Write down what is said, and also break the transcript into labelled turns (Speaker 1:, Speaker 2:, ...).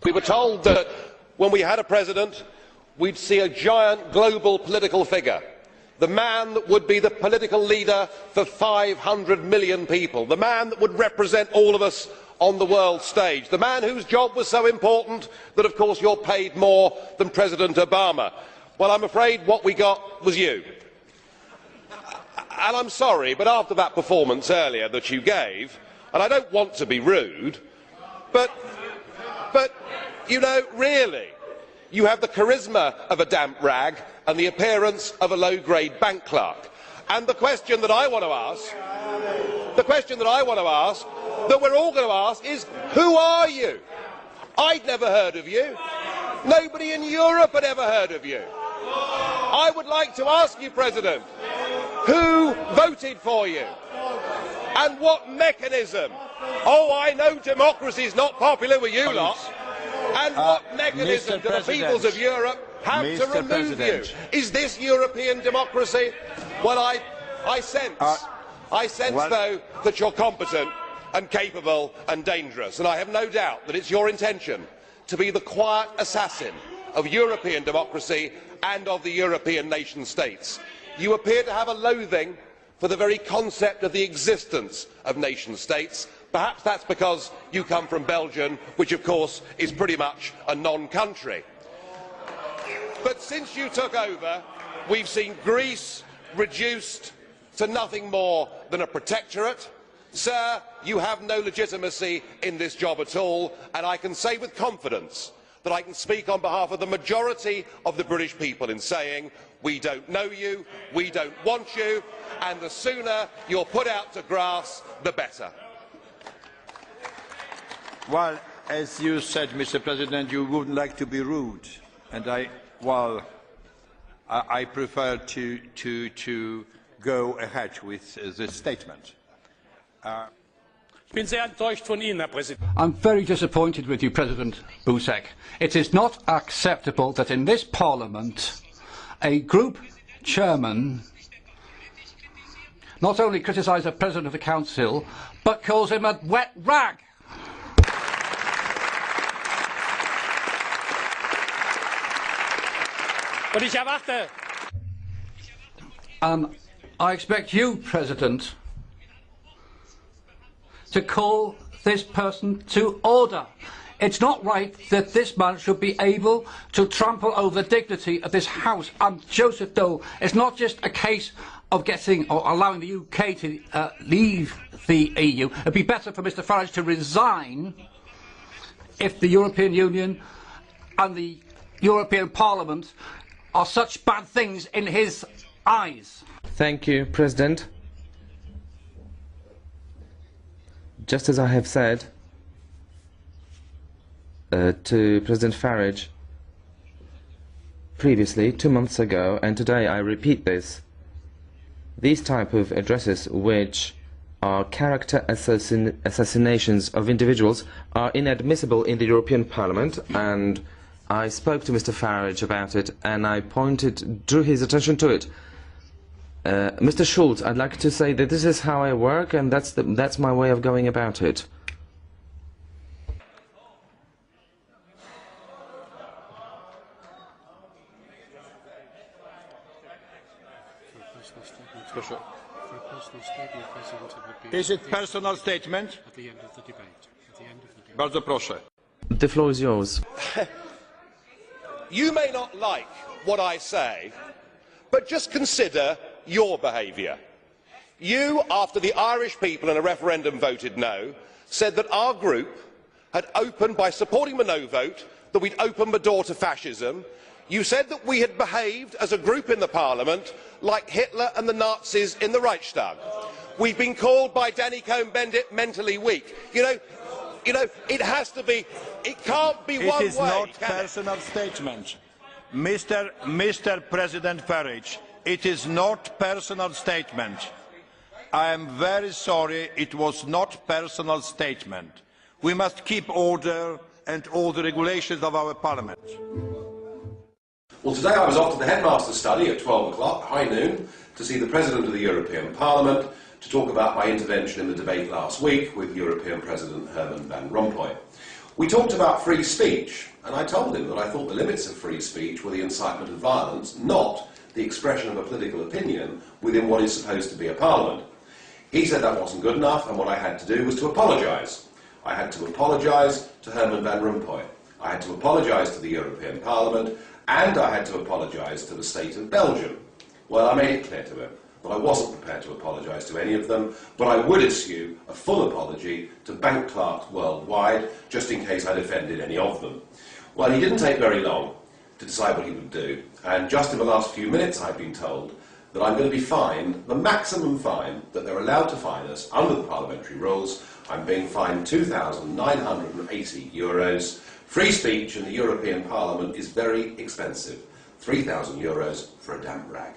Speaker 1: We were told that when we had a president, we'd see a giant global political figure, the man that would be the political leader for 500 million people, the man that would represent all of us on the world stage, the man whose job was so important that, of course, you're paid more than President Obama. Well, I'm afraid what we got was you. And I'm sorry, but after that performance earlier that you gave, and I don't want to be rude, but you know, really, you have the charisma of a damp rag and the appearance of a low-grade bank clerk. And the question that I want to ask, that we're all going to ask is, who are you? I'd never heard of you. Nobody in Europe had ever heard of you. I would like to ask you, President, who voted for you? And what mechanism? Oh, I know democracy is not popular with you lot. And what mechanism do the peoples of Europe have to remove you? Is this European democracy? Well, I sense, though, that you're competent and capable and dangerous, and I have no doubt that it's your intention to be the quiet assassin of European democracy and of the European nation states. You appear to have a loathing for the very concept of the existence of nation states. Perhaps that's because you come from Belgium, which of course is pretty much a non-country. But since you took over, we've seen Greece reduced to nothing more than a protectorate. Sir, you have no legitimacy in this job at all, and I can say with confidence that I can speak on behalf of the majority of the British people in saying we don't know you, we don't want you, and the sooner you're put out to grass, the better.
Speaker 2: Well, as you said, Mr. President, you wouldn't like to be rude, and I prefer to go ahead with this statement.
Speaker 3: I'm very disappointed with you, President Buzek. It is not acceptable that in this Parliament a group chairman not only criticises the President of the Council, but calls him a wet rag. I expect you, President, to call this person to order. It's not right that this man should be able to trample over the dignity of this House. And Joseph Dole, it's not just a case of getting or allowing the UK to leave the EU. It'd be better for Mr Farage to resign if the European Union and the European Parliament are such bad things in his eyes.
Speaker 4: Thank you, President. Just as I have said to President Farage previously, 2 months ago, and today I repeat this, these type of addresses, which are character assassinations of individuals, are inadmissible in the European Parliament, and I spoke to Mr Farage about it and I drew his attention to it. Mr Schulz, I'd like to say that this is how I work, and that's my way of going about it.
Speaker 2: Is it personal statement?
Speaker 5: At the end of the debate.
Speaker 2: Bardzo proszę.
Speaker 4: The floor is yours.
Speaker 1: You may not like what I say, but just consider your behaviour. You, after the Irish people in a referendum voted no, said that our group had opened, by supporting the no vote, that we'd opened the door to fascism. You said that we had behaved as a group in the Parliament like Hitler and the Nazis in the Reichstag. We've been called by Danny Cohn-Bendit mentally weak. You know, it has to be, it can't be one way.
Speaker 2: It is not personal statement. Mr. President Farage, it is not personal statement. I am very sorry, it was not personal statement. We must keep order and all the regulations of our Parliament.
Speaker 1: Well, today I was off to the headmaster's study at 12 o'clock, high noon, to see the President of the European Parliament, to talk about my intervention in the debate last week with European President Herman Van Rompuy.
Speaker 5: We talked about free speech, and I told him that I thought the limits of free speech were the incitement of violence, not the expression of a political opinion within what is supposed to be a parliament. He said that wasn't good enough, and what I had to do was to apologise. I had to apologise to Herman Van Rompuy. I had to apologise to the European Parliament, and I had to apologise to the state of Belgium. Well, I made it clear to him that I wasn't prepared to apologise to any of them, but I would issue a full apology to bank clerks worldwide, just in case I'd offended any of them. Well, he didn't take very long to decide what he would do, and just in the last few minutes I've been told that I'm going to be fined the maximum fine that they're allowed to fine us under the parliamentary rules. I'm being fined €2,980. Free speech in the European Parliament is very expensive. €3,000 for a damp rag.